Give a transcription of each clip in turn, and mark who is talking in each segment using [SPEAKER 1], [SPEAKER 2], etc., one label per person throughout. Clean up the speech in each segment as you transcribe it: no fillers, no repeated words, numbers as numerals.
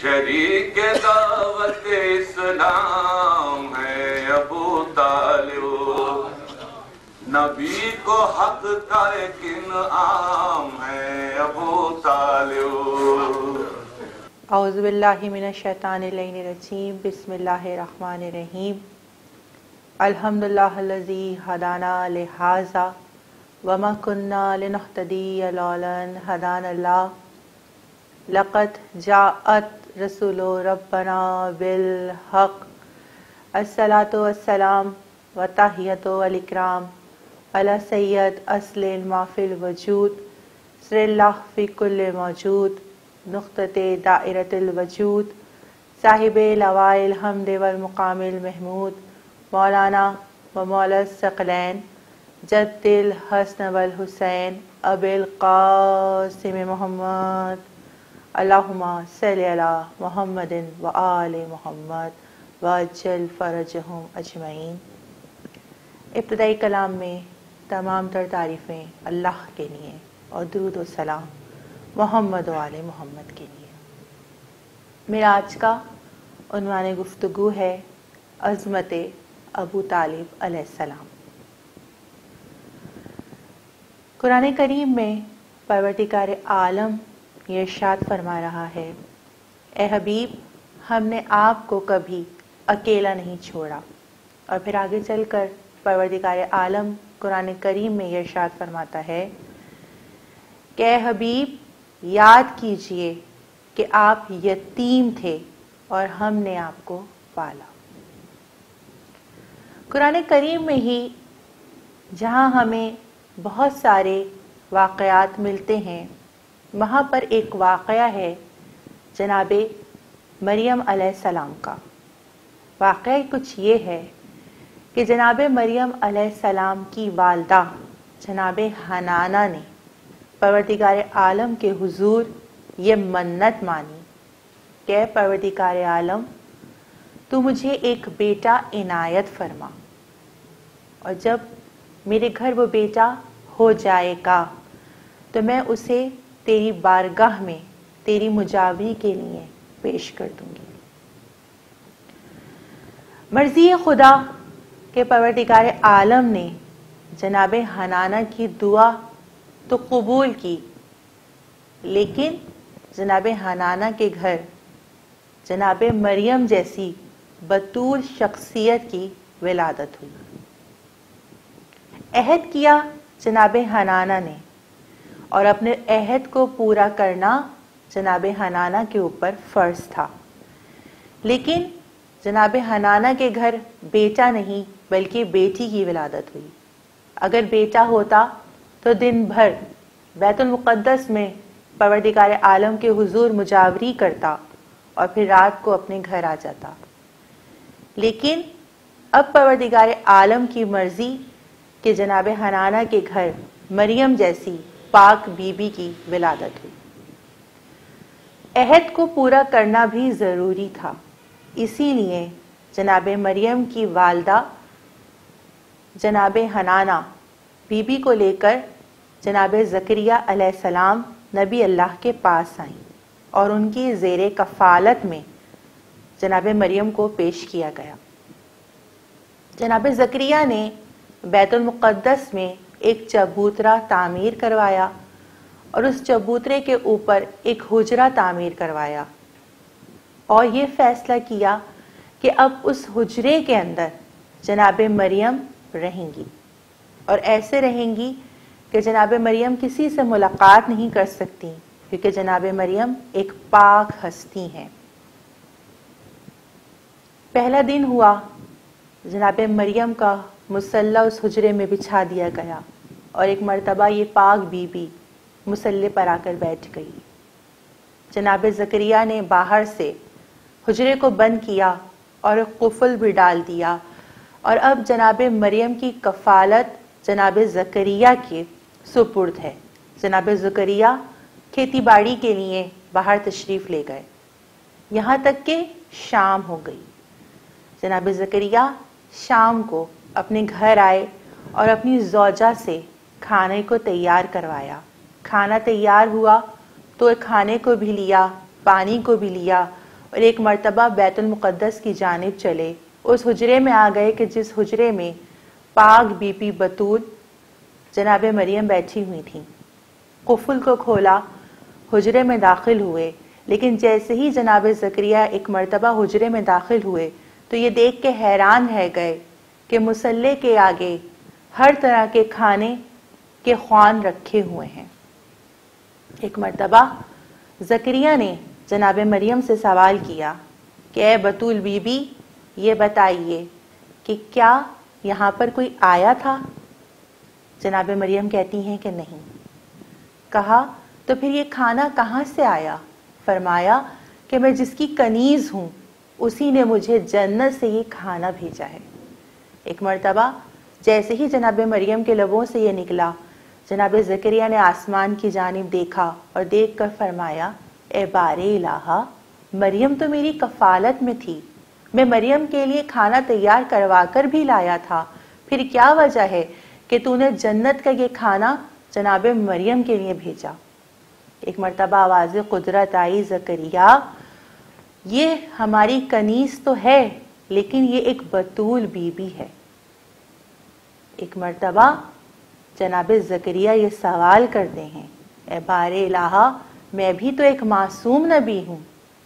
[SPEAKER 1] شریک دعوت اسلام ہے ابو طالب، نبی کو حق کا ایک انعام ہے ابو طالب۔
[SPEAKER 2] اعوذ باللہ من الشیطان الرجیم، بسم اللہ الرحمن الرحیم۔ الحمدللہ الذی ہدانا لہذا وما کنا لنہتدی لولا ان ہدانا اللہ، لقد جاءت رسول ربنا بالحق، الصلاۃ والسلام وتحیۃ والاکرام علی سید اصل ما فی الوجود، سر اللہ فی کل موجود، نقطۃ دائرۃ الوجود، صاحب لواء الحمد والمقام المحمود، مولانا و مولا الثقلین، جد الحسن والحسین، ابی القاسم محمد، اللہم صلی علی محمد و آل محمد وعجل فرجہم اجمعین۔ ابتدائی کلام میں تمام تر تعریفیں اللہ کے لیے اور درود و سلام محمد و آل محمد کے لیے۔ میرا آج کا عنوان گفتگو ہے عظمت ابو طالب علیہ السلام۔ قرآن کریم میں پروردگار عالم یہ ارشاد فرما رہا ہے، اے حبیب ہم نے آپ کو کبھی اکیلا نہیں چھوڑا۔ اور پھر آگے چل کر پروردگار عالم قرآن کریم میں یہ ارشاد فرماتا ہے کہ اے حبیب یاد کیجئے کہ آپ یتیم تھے اور ہم نے آپ کو پالا۔ قرآن کریم میں ہی جہاں ہمیں بہت سارے واقعات ملتے ہیں، وہاں پر ایک واقعہ ہے جناب مریم علیہ السلام کا۔ واقعہ کچھ یہ ہے کہ جناب مریم علیہ السلام کی والدہ جناب حنانہ نے پروردگار عالم کے حضور یہ منت مانی کہ اے پروردگار عالم تو مجھے ایک بیٹا عنایت فرما، اور جب میرے گھر وہ بیٹا ہو جائے گا تو میں اسے تیری بارگاہ میں تیری مجاوری کے لیے پیش کر دوں گی۔ مرضی خدا کہ پروردگار عالم نے جناب حنانہ کی دعا تو قبول کی، لیکن جناب حنانہ کے گھر جناب مریم جیسی بطول شخصیت کی ولادت ہوئی۔ عہد کیا جناب حنانہ نے، اور اپنے عہد کو پورا کرنا جناب حنانہ کے اوپر فرض تھا، لیکن جناب حنانہ کے گھر بیٹا نہیں بلکہ بیٹی کی ولادت ہوئی۔ اگر بیٹا ہوتا تو دن بھر بیت المقدس میں پروردگار عالم کے حضور مجاوری کرتا اور پھر رات کو اپنے گھر آ جاتا، لیکن اب پروردگار عالم کی مرضی کہ جناب حنانہ کے گھر مریم جیسی پاک بی بی کی ولادت ہوئی۔ عہد کو پورا کرنا بھی ضروری تھا، اسی لیے جناب مریم کی والدہ جناب حنانہ بی بی کو لے کر جناب زکریا علیہ السلام نبی اللہ کے پاس آئیں اور ان کی زیر کفالت میں جناب مریم کو پیش کیا گیا۔ جناب زکریا نے بیت المقدس میں ایک چبوترا تعمیر کروایا اور اس چبوترے کے اوپر ایک حجرہ تعمیر کروایا، اور یہ فیصلہ کیا کہ اب اس حجرے کے اندر جناب مریم رہیں گی، اور ایسے رہیں گی کہ جناب مریم کسی سے ملاقات نہیں کر سکتی، کیونکہ جناب مریم ایک پاک ہستی ہیں۔ پہلا دن ہوا، جناب مریم کا مصلی اس حجرے میں بچھا دیا گیا، اور ایک مرتبہ یہ پاک بی بی مصلی پر آ کر بیٹھ گئی۔ جناب زکریا نے باہر سے حجرے کو بند کیا اور قفل بھی ڈال دیا، اور اب جناب مریم کی کفالت جناب زکریا کے سپرد ہے۔ جناب زکریا کھیتی باڑی کے لیے باہر تشریف لے گئے، یہاں تک کہ شام ہو گئی۔ جناب زکریا شام کو اپنے گھر آئے اور اپنی زوجہ سے کھانے کو تیار کروایا۔ کھانا تیار ہوا تو کھانے کو بھی لیا، پانی کو بھی لیا، اور ایک مرتبہ بیت المقدس کی جانب چلے، اس حجرے میں آ گئے کہ جس حجرے میں پاک بی بی بتول جناب مریم بیٹھی ہوئی تھیں۔ قفل کو کھولا، حجرے میں داخل ہوئے، لیکن جیسے ہی جناب زکریا ایک مرتبہ حجرے میں داخل ہوئے تو یہ دیکھ کے حیران رہ گئے کہ مصلے کے آگے ہر طرح کے کھانے کے خوان رکھے ہوئے ہیں۔ ایک مرتبہ زکریا نے جناب مریم سے سوال کیا کہ اے بتول بی بی، یہ بتائیے کہ کیا یہاں پر کوئی آیا تھا؟ جناب مریم کہتی ہیں کہ نہیں۔ کہا تو پھر یہ کھانا کہاں سے آیا؟ فرمایا کہ میں جس کی کنیز ہوں اسی نے مجھے جنت سے یہ کھانا بھیجا ہے۔ ایک مرتبہ جیسے ہی جناب مریم کے لبوں سے یہ نکلا، جناب زکریا نے آسمان کی جانب دیکھا اور دیکھ کر فرمایا اے بار الہا، مریم تو میری کفالت میں تھی، میں مریم کے لیے کھانا تیار کروا کر بھی لایا تھا، پھر کیا وجہ ہے کہ تو نے جنت کا یہ کھانا جناب مریم کے لیے بھیجا؟ ایک مرتبہ آواز قدرت آئی، زکریا یہ ہماری کنیز تو ہے لیکن یہ ایک بتول بی بی ہے۔ ایک مرتبہ جناب زکریا یہ سوال کرتے ہیں اے بار الہا، میں بھی تو ایک معصوم نبی ہوں،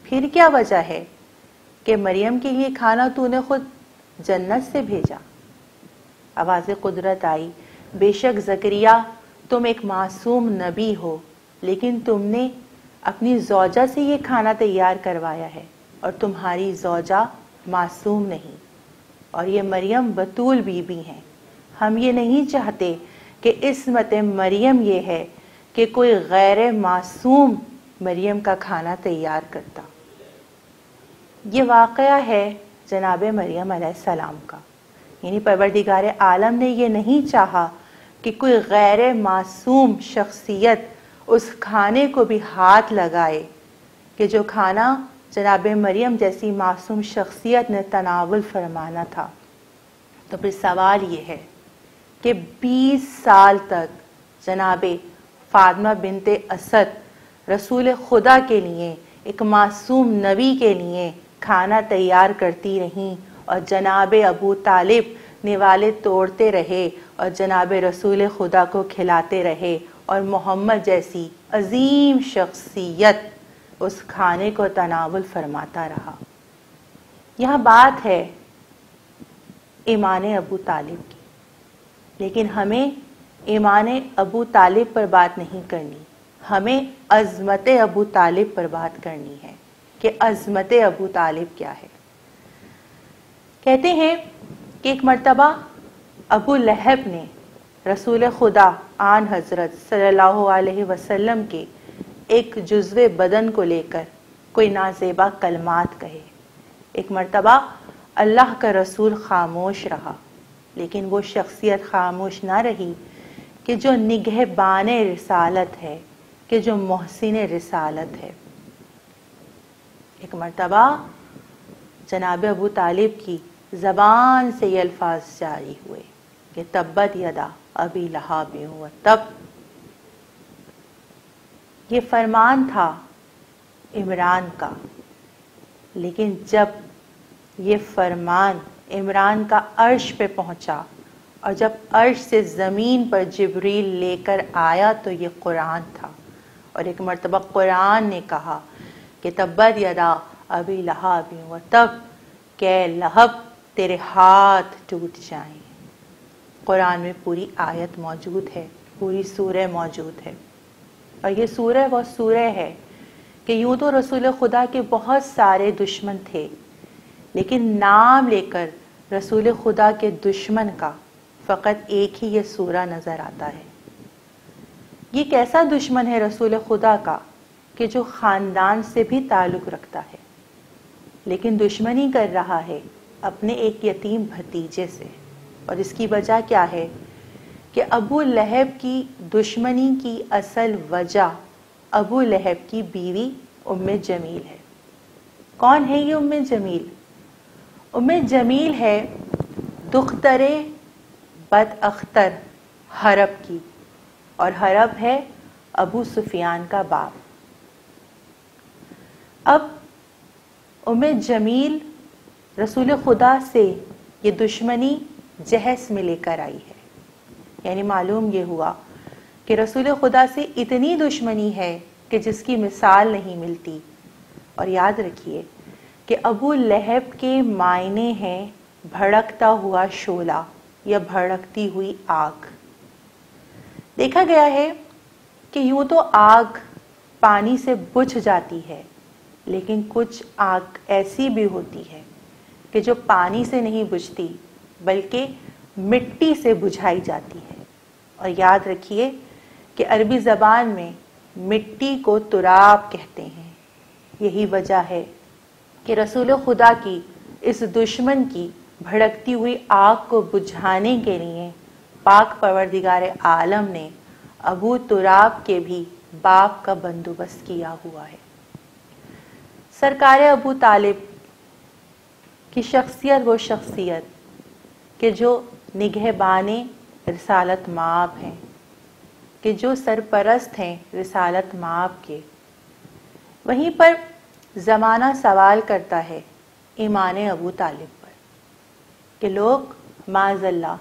[SPEAKER 2] پھر کیا وجہ ہے کہ مریم کے لیے کھانا تو نے خود جنت سے بھیجا؟ آواز قدرت آئی، بے شک زکریا تم ایک معصوم نبی ہو، لیکن تم نے اپنی زوجہ سے یہ کھانا تیار کروایا ہے اور تمہاری زوجہ معصوم نہیں، اور یہ مریم بتول بی بی ہیں۔ ہم یہ نہیں چاہتے کہ عصمت مریم یہ ہے کہ کوئی غیر معصوم مریم کا کھانا تیار کرتا۔ یہ واقعہ ہے جناب مریم علیہ السلام کا، یعنی پروردگار عالم نے یہ نہیں چاہا کہ کوئی غیر معصوم شخصیت اس کھانے کو بھی ہاتھ لگائے کہ جو کھانا جناب مریم جیسی معصوم شخصیت نے تناول فرمانا تھا۔ تو پھر سوال یہ ہے کہ 20 سال تک جناب فاطمہ بنت اسد رسول خدا کے لیے، ایک معصوم نبی کے لیے کھانا تیار کرتی رہیں، اور جناب ابو طالب نوالے توڑتے رہے اور جناب رسول خدا کو کھلاتے رہے، اور محمد جیسی عظیم شخصیت اس کھانے کو تناول فرماتا رہا۔ یہاں بات ہے ایمان ابو طالب کی، لیکن ہمیں ایمان ابو طالب پر بات نہیں کرنی، ہمیں عظمت ابو طالب پر بات کرنی ہے کہ عظمت ابو طالب کیا ہے۔ کہتے ہیں کہ ایک مرتبہ ابو لہب نے رسول خدا آن حضرت صلی اللہ علیہ وسلم کے ایک جزو بدن کو لے کر کوئی نازیبا کلمات کہے۔ ایک مرتبہ اللہ کا رسول خاموش رہا، لیکن وہ شخصیت خاموش نہ رہی کہ جو نگہبان رسالت ہے، کہ جو محسن رسالت ہے۔ ایک مرتبہ جناب ابو طالب کی زبان سے یہ الفاظ جاری ہوئے کہ تبت یدا ابی لہب وتب۔ یہ فرمان تھا عمران کا، لیکن جب یہ فرمان عمران کا عرش پہ پہنچا اور جب عرش سے زمین پر جبریل لے کر آیا تو یہ قرآن تھا، اور ایک مرتبہ قرآن نے کہا کہ تبت یدا ابی لہب وتب، کہ لہب تیرے ہاتھ ٹوٹ جائیں۔ قرآن میں پوری آیت موجود ہے، پوری سورہ موجود ہے، اور یہ سورہ وہ سورہ ہے کہ یوں تو رسول خدا کے بہت سارے دشمن تھے، لیکن نام لے کر رسول خدا کے دشمن کا فقط ایک ہی یہ سورہ نظر آتا ہے۔ یہ کیسا دشمن ہے رسول خدا کا کہ جو خاندان سے بھی تعلق رکھتا ہے، لیکن دشمنی کر رہا ہے اپنے ایک یتیم بھتیجے سے، اور اس کی وجہ کیا ہے کہ ابو لہب کی دشمنی کی اصل وجہ ابو لہب کی بیوی ام جمیل ہے۔ کون ہے یہ ام جمیل؟ ام جمیل ہے دختر بد اختر حرب کی، اور حرب ہے ابو سفیان کا باپ۔ اب جمیل رسول خدا سے یہ دشمنی جہیز میں لے کر آئی ہے. یعنی معلوم یہ ہوا کہ رسول خدا سے اتنی دشمنی ہے کہ جس کی مثال نہیں ملتی. اور یاد رکھیے کہ ابو لہب کے معنی ہیں بھڑکتا ہوا شعلہ یا بھڑکتی ہوئی آگ. دیکھا گیا ہے کہ یوں تو آگ پانی سے بجھ جاتی ہے، لیکن کچھ آگ ایسی بھی ہوتی ہے کہ جو پانی سے نہیں بجھتی بلکہ مٹی سے بجھائی جاتی ہے. اور یاد رکھیے کہ عربی زبان میں مٹی کو تراب کہتے ہیں. یہی وجہ ہے کہ رسول خدا کی اس دشمن کی بھڑکتی ہوئی آگ کو بجھانے کے لیے پاک پروردگار عالم نے ابو تراب کے بھی باپ کا بندوبست کیا ہوا ہے. سرکار ابو طالب کی شخصیت وہ شخصیت کہ جو نگہبان رسالت مآب ہیں، کہ جو سرپرست ہیں رسالت مآب کے. وہیں پر زمانہ سوال کرتا ہے ایمان ابو طالب پر کہ لوگ معاذ اللہ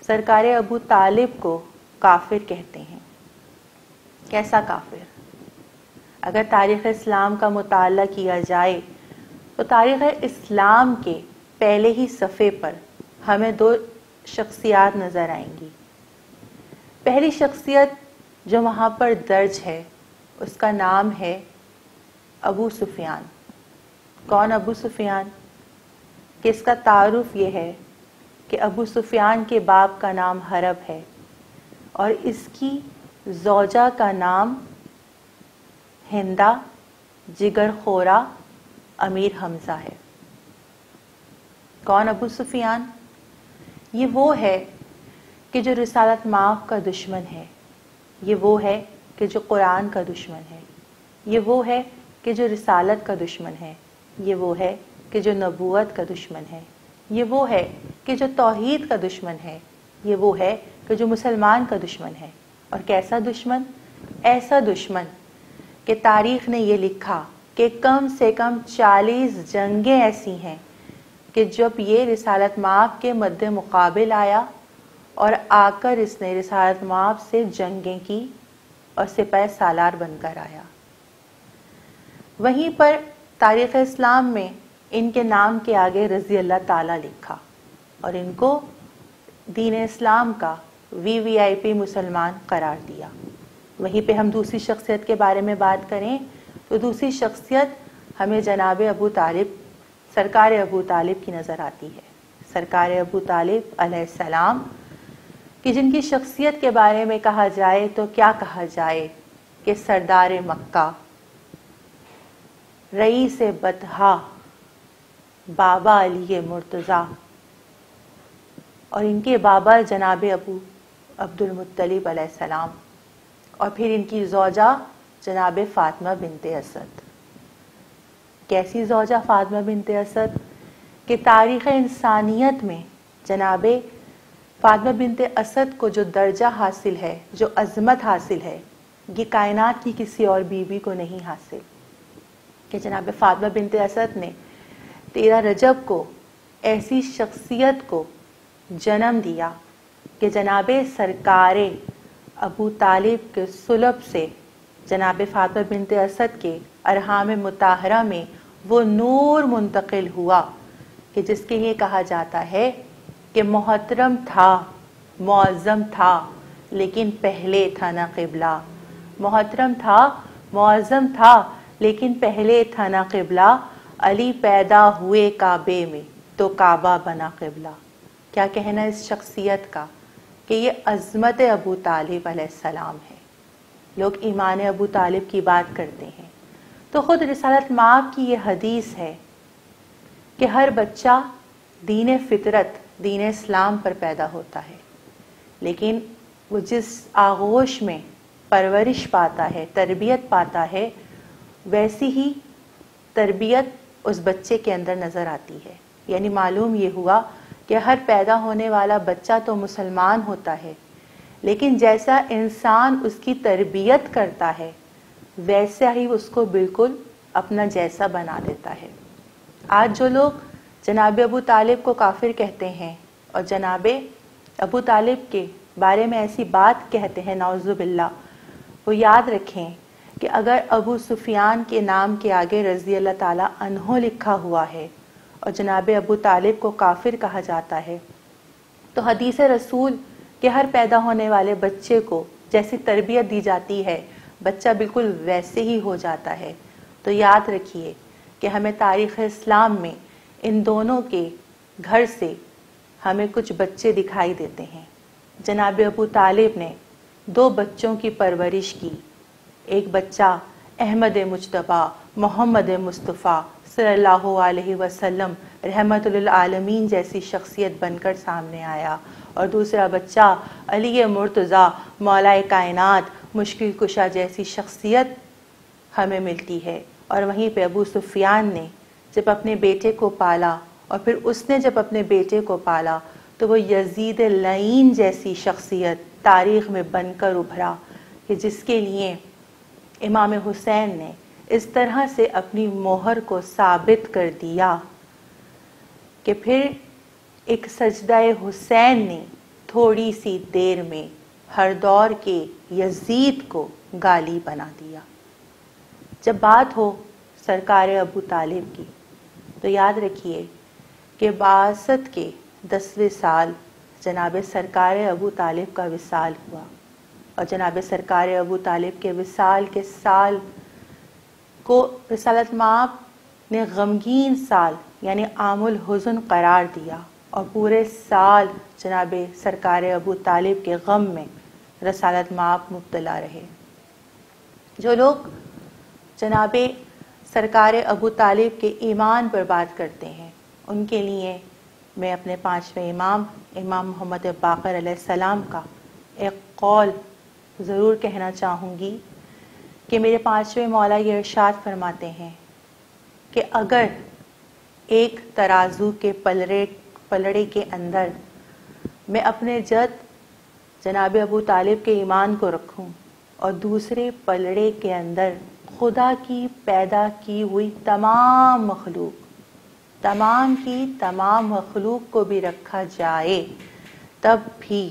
[SPEAKER 2] سرکار ابو طالب کو کافر کہتے ہیں. کیسا کافر؟ اگر تاریخ اسلام کا مطالعہ کیا جائے تو تاریخ اسلام کے پہلے ہی صفحے پر ہمیں دو شخصیات نظر آئیں گی. پہلی شخصیت جو وہاں پر درج ہے اس کا نام ہے ابو سفیان. کون ابو سفیان؟ کہ اس کا تعارف یہ ہے کہ ابو سفیان کے باپ کا نام حرب ہے اور اس کی زوجہ کا نام ہندا جگر خورا امیر حمزہ ہے. کون ابو سفیان؟ یہ وہ ہے کہ جو رسالت مآب کا دشمن ہے، یہ وہ ہے کہ جو قرآن کا دشمن ہے، یہ وہ ہے کہ جو رسالت کا دشمن ہے، یہ وہ ہے کہ جو نبوت کا دشمن ہے، یہ وہ ہے کہ جو توحید کا دشمن ہے، یہ وہ ہے کہ جو مسلمان کا دشمن ہے. اور کیسا دشمن؟ ایسا دشمن کہ تاریخ نے یہ لکھا کہ کم سے کم 40 جنگیں ایسی ہیں کہ جب یہ رسالت مآب کے مد مقابل آیا اور آ کر اس نے رسالت مآب سے جنگیں کی اور سپہ سالار بن کر آیا. وہیں پر تاریخ اسلام میں ان کے نام کے آگے رضی اللہ تعالیٰ لکھا اور ان کو دین اسلام کا VIP مسلمان قرار دیا. وہیں پہ ہم دوسری شخصیت کے بارے میں بات کریں تو دوسری شخصیت ہمیں جناب ابو طالب، سرکار ابو طالب کی نظر آتی ہے. سرکار ابو طالب علیہ السلام کہ جن کی شخصیت کے بارے میں کہا جائے تو کیا کہا جائے کہ سردار مکہ، رئیس بطحا، بابا علی مرتضیٰ اور ان کے بابا جناب ابو عبد المطلب علیہ السلام اور پھر ان کی زوجہ جناب فاطمہ بنت اسد. کیسی زوجہ فاطمہ بنت اسد کہ تاریخ انسانیت میں جناب فاطمہ بنت اسد کو جو درجہ حاصل ہے، جو عظمت حاصل ہے، یہ کائنات کی کسی اور بیوی کو نہیں حاصل. کہ جناب فاطمہ بنت اسد نے 13 رجب کو ایسی شخصیت کو جنم دیا کہ جناب سرکار ابو طالب کے صلب سے جناب فاطمہ بنت اسد کے ارحام مطہرہ میں وہ نور منتقل ہوا کہ جس کے لیے کہا جاتا ہے کہ محترم تھا، معظم تھا، لیکن پہلے تھا نہ قبلہ. محترم تھا، معظم تھا، لیکن پہلے تھا نہ قبلہ. علی پیدا ہوئے کعبے میں تو کعبہ بنا قبلہ. کیا کہنا اس شخصیت کا کہ یہ عظمت ابو طالب علیہ السلام ہے. لوگ ایمان ابو طالب کی بات کرتے ہیں تو خود رسالت مآب کی یہ حدیث ہے کہ ہر بچہ دین فطرت، دین اسلام پر پیدا ہوتا ہے، لیکن وہ جس آغوش میں پرورش پاتا ہے، تربیت پاتا ہے، ویسی ہی تربیت اس بچے کے اندر نظر آتی ہے. یعنی معلوم یہ ہوا کہ ہر پیدا ہونے والا بچہ تو مسلمان ہوتا ہے، لیکن جیسا انسان اس کی تربیت کرتا ہے ویسا ہی اس کو بالکل اپنا جیسا بنا دیتا ہے. آج جو لوگ جناب ابو طالب کو کافر کہتے ہیں اور جناب ابو طالب کے بارے میں ایسی بات کہتے ہیں نعوذ باللہ، وہ یاد رکھیں کہ اگر ابو سفیان کے نام کے آگے رضی اللہ تعالیٰ عنہ لکھا ہوا ہے اور جناب ابو طالب کو کافر کہا جاتا ہے، تو حدیث رسول کہ ہر پیدا ہونے والے بچے کو جیسی تربیت دی جاتی ہے بچہ بالکل ویسے ہی ہو جاتا ہے۔ تو یاد رکھیے کہ ہمیں تاریخ اسلام میں ان دونوں کے گھر سے ہمیں کچھ بچے دکھائی دیتے ہیں۔ جناب ابو طالب نے 2 بچوں کی پرورش کی، ایک بچہ احمد مجتبیٰ محمد مصطفیٰ صلی اللہ علیہ وسلم رحمت للعالمین جیسی شخصیت بن کر سامنے آیا، اور دوسرا بچہ علی مرتضیٰ مولا کائنات مشکل کشا جیسی شخصیت ہمیں ملتی ہے۔ اور وہیں پہ ابو سفیان نے جب اپنے بیٹے کو پالا، اور پھر اس نے جب اپنے بیٹے کو پالا، تو وہ یزید لعین جیسی شخصیت تاریخ میں بن کر ابھرا کہ جس کے لیے امام حسین نے اس طرح سے اپنی مہر کو ثابت کر دیا کہ پھر ایک سجدہ حسین نے تھوڑی سی دیر میں ہر دور کے یزید کو گالی بنا دیا۔ جب بات ہو سرکار ابو طالب کی تو یاد رکھیے کہ بعثت کے 10ویں سال جناب سرکار ابو طالب کا وصال ہوا، اور جناب سرکار ابو طالب کے وصال کے سال کو رسالت مآب نے غمگین سال یعنی عام الحزن قرار دیا، اور پورے سال جناب سرکار ابو طالب کے غم میں رسالت مآب مبتلا رہے۔ جو لوگ جناب سرکار ابو طالب کے ایمان پر بات کرتے ہیں ان کے لیے میں اپنے 5ویں امام محمد باقر علیہ السلام کا ایک قول ضرور کہنا چاہوں گی کہ میرے 5ویں مولا یہ ارشاد فرماتے ہیں کہ اگر ایک ترازو کے پلڑے کے اندر میں اپنے جد جناب ابو طالب کے ایمان کو رکھوں اور دوسرے پلڑے کے اندر خدا کی پیدا کی ہوئی تمام مخلوق کو بھی رکھا جائے، تب بھی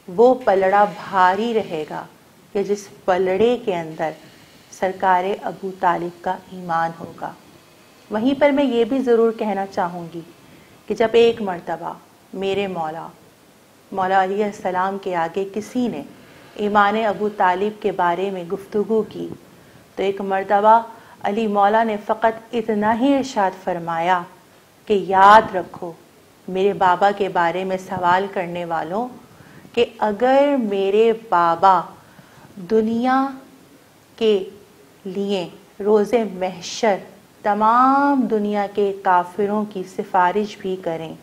[SPEAKER 2] وہ پلڑا بھاری رہے گا کہ جس پلڑے کے اندر سرکار ابو طالب کا ایمان ہوگا۔ وہیں پر میں یہ بھی ضرور کہنا چاہوں گی کہ جب ایک مرتبہ میرے مولا علیہ السلام کے آگے کسی نے ایمان ابو طالب کے بارے میں گفتگو کی تو ایک مرتبہ علی مولا نے فقط اتنا ہی ارشاد فرمایا کہ یاد رکھو میرے بابا کے بارے میں سوال کرنے والوں کہ اگر میرے بابا دنیا کے لیے روز محشر تمام دنیا کے کافروں کی سفارش بھی کریں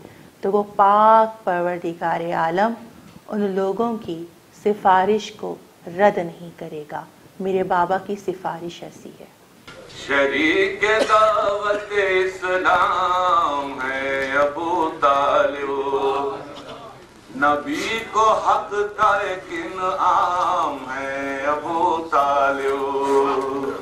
[SPEAKER 2] تو وہ پاک پروردگار عالم ان لوگوں کی سفارش کو رد نہیں کرے گا۔ میرے بابا کی سفارش ایسی ہے۔
[SPEAKER 1] شریک دعوت اسلام ہے ابو طالب، نبی کو حق کا ایک انعام ہے ابو طالب۔